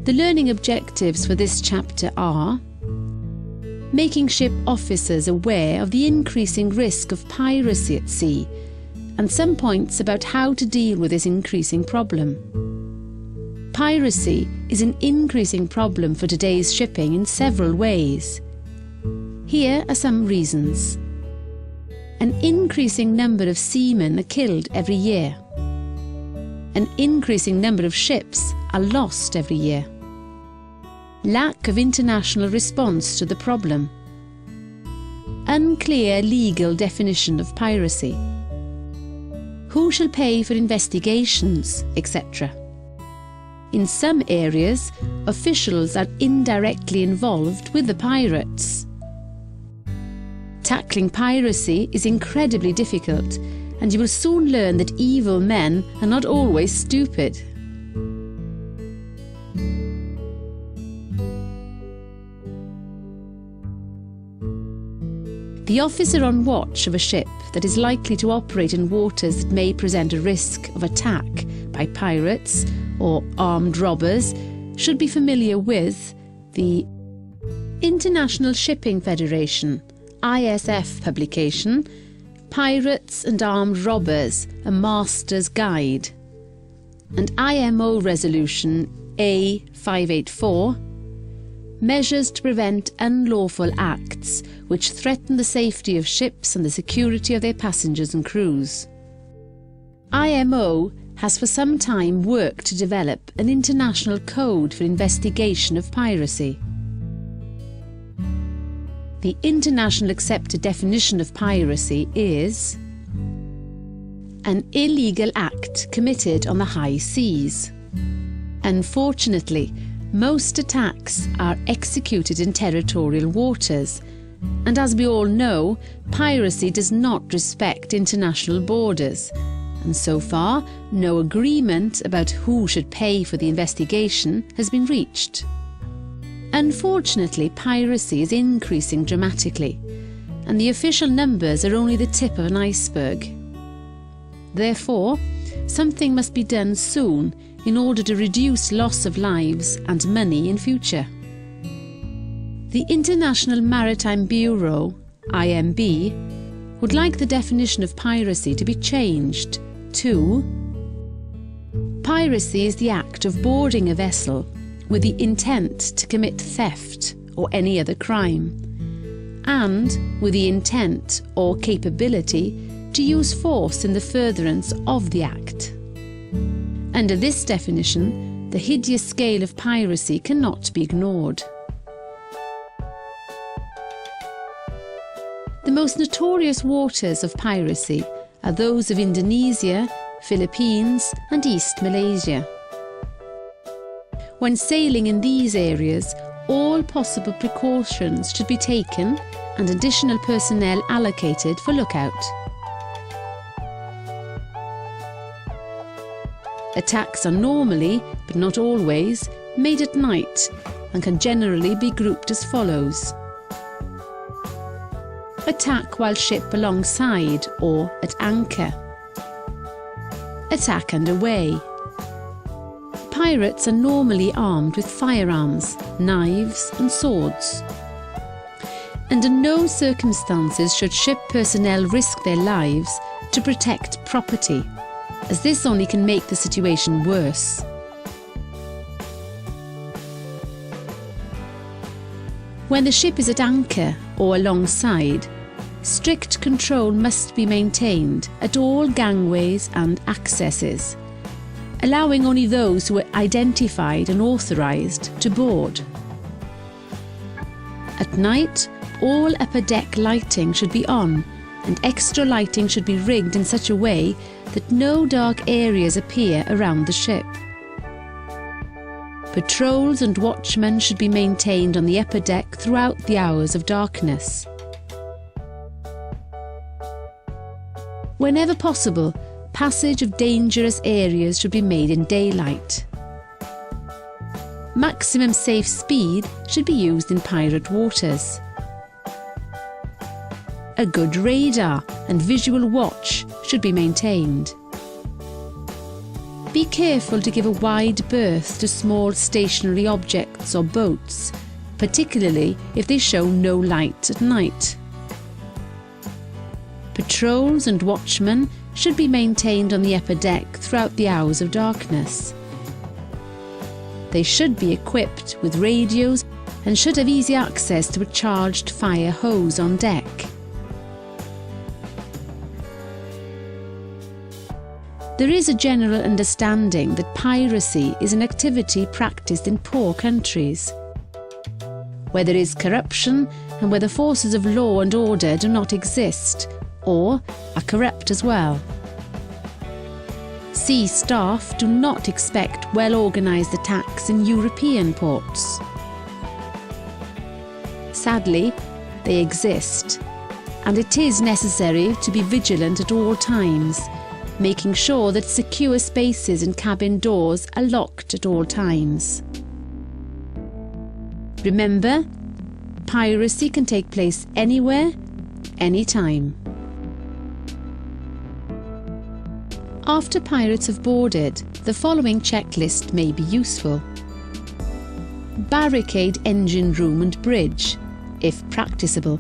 The learning objectives for this chapter are making ship officers aware of the increasing risk of piracy at sea and some points about how to deal with this increasing problem. Piracy is an increasing problem for today's shipping in several ways. Here are some reasons. An increasing number of seamen are killed every year. An increasing number of ships are lost every year. Lack of international response to the problem. Unclear legal definition of piracy. Who shall pay for investigations, etc. In some areas, officials are indirectly involved with the pirates. Tackling piracy is incredibly difficult, and you will soon learn that evil men are not always stupid. The officer on watch of a ship that is likely to operate in waters that may present a risk of attack by pirates or armed robbers should be familiar with the International Shipping Federation (ISF) publication, Pirates and Armed Robbers, a Master's Guide, and IMO Resolution A584, Measures to Prevent Unlawful Acts which Threaten the Safety of Ships and the Security of their Passengers and Crews. IMO has for some time worked to develop an international code for investigation of piracy. The international accepted definition of piracy is an illegal act committed on the high seas. Unfortunately, most attacks are executed in territorial waters, and as we all know, piracy does not respect international borders, and so far no agreement about who should pay for the investigation has been reached. Unfortunately, piracy is increasing dramatically, and the official numbers are only the tip of an iceberg. Therefore, something must be done soon in order to reduce loss of lives and money in future. The International Maritime Bureau, IMB, would like the definition of piracy to be changed to: piracy is the act of boarding a vessel with the intent to commit theft or any other crime, and with the intent or capability to use force in the furtherance of the act. Under this definition, the hideous scale of piracy cannot be ignored. The most notorious waters of piracy are those of Indonesia, Philippines, and East Malaysia. When sailing in these areas, all possible precautions should be taken and additional personnel allocated for lookout. Attacks are normally, but not always, made at night and can generally be grouped as follows: attack while ship alongside or at anchor, attack underway. Pirates are normally armed with firearms, knives and swords. Under no circumstances should ship personnel risk their lives to protect property, as this only can make the situation worse. When the ship is at anchor or alongside, strict control must be maintained at all gangways and accesses, allowing only those who are identified and authorised to board. At night, all upper deck lighting should be on, and extra lighting should be rigged in such a way that no dark areas appear around the ship. Patrols and watchmen should be maintained on the upper deck throughout the hours of darkness. Whenever possible, passage of dangerous areas should be made in daylight. Maximum safe speed should be used in pirate waters. A good radar and visual watch should be maintained. Be careful to give a wide berth to small stationary objects or boats, particularly if they show no light at night. Patrols and watchmen should be maintained on the upper deck throughout the hours of darkness. They should be equipped with radios and should have easy access to a charged fire hose on deck. There is a general understanding that piracy is an activity practiced in poor countries, where there is corruption and where the forces of law and order do not exist, or are corrupt as well. Sea staff do not expect well-organised attacks in European ports. Sadly, they exist, and it is necessary to be vigilant at all times, making sure that secure spaces and cabin doors are locked at all times. Remember, piracy can take place anywhere, anytime. After pirates have boarded, the following checklist may be useful. Barricade engine room and bridge, if practicable.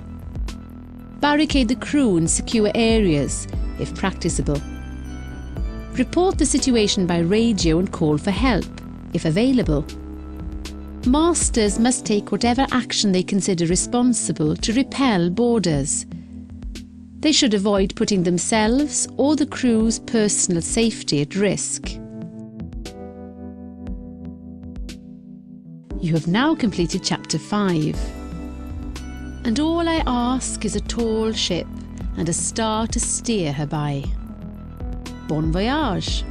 Barricade the crew in secure areas, if practicable. Report the situation by radio and call for help, if available. Masters must take whatever action they consider responsible to repel boarders. They should avoid putting themselves or the crew's personal safety at risk. You have now completed Chapter 5. And all I ask is a tall ship and a star to steer her by. Bon voyage!